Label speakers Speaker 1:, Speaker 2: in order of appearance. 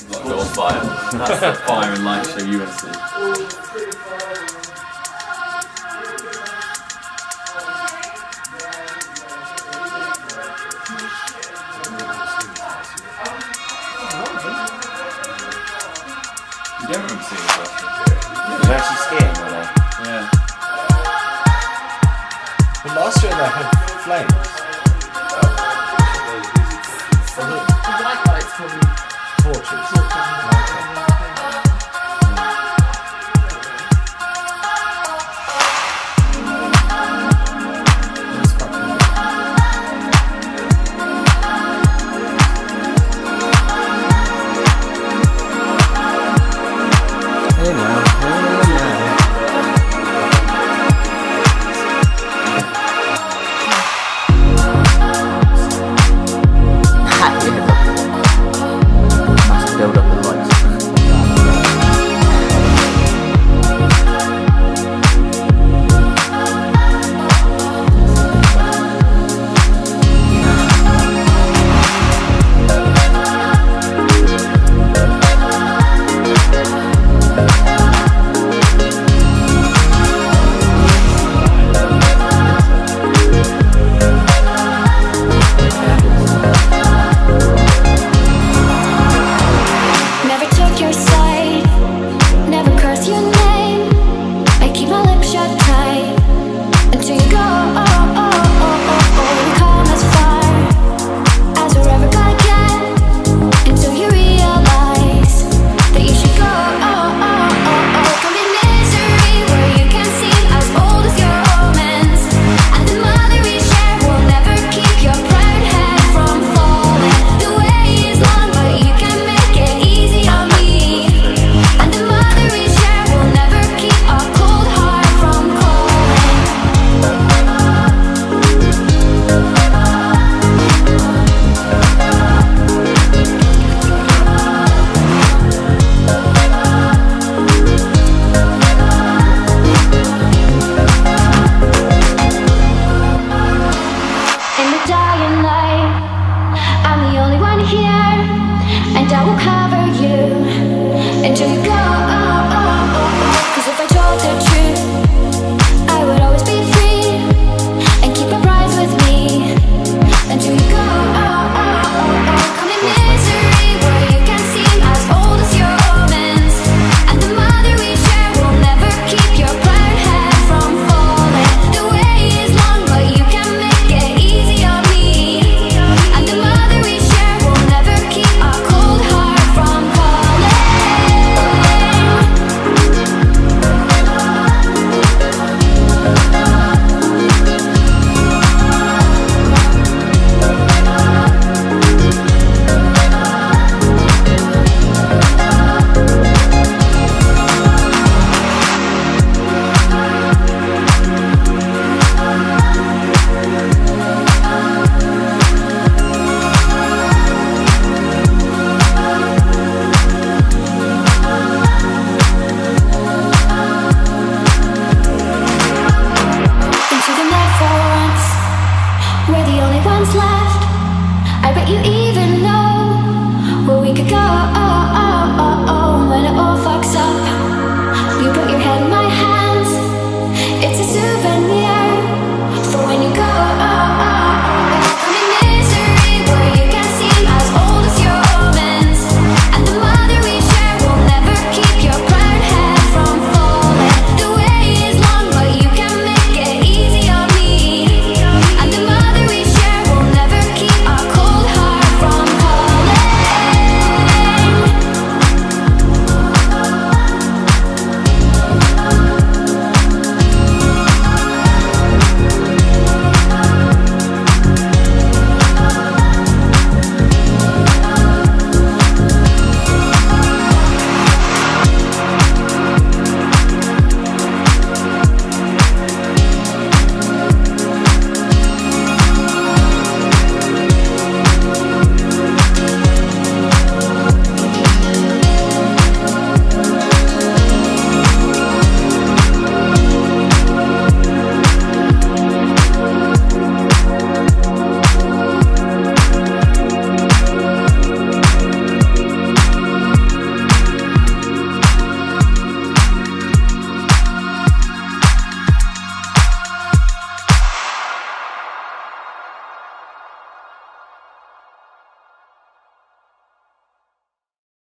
Speaker 1: Not got on fire. That's the fire and light show you want to see. You don't remember seeing this last year?
Speaker 2: They're actually skiing, were they?
Speaker 1: Yeah.
Speaker 2: But last year they had flames.
Speaker 3: The white lights probably
Speaker 2: Torches.
Speaker 4: Build up the lights.
Speaker 5: Never took your side, never cursed your name. I keep my lips shut tight until you go. Come as far as we're ever gonna get until you realize that you should go. Come in misery where you can seem as old as your omens, and the mother we share will never keep your proud head from falling. The way is long, but you can make it easy on me. And the mother we share will never keep our cold heart from calling. In the dying light, I'm the only one here, and I will cover you until you go. 'Cause if I told the truth, I would always be free and keep a prize with me until you go. Come in misery where you can seem as old as your omens, and the mother we share will never keep your proud head from falling. The way is long, but you can make it easy on me. And the mother we share will never keep our cold heart from calling. Into the night for once, we're the only ones left. I bet you even know where we could go when it all fucks up.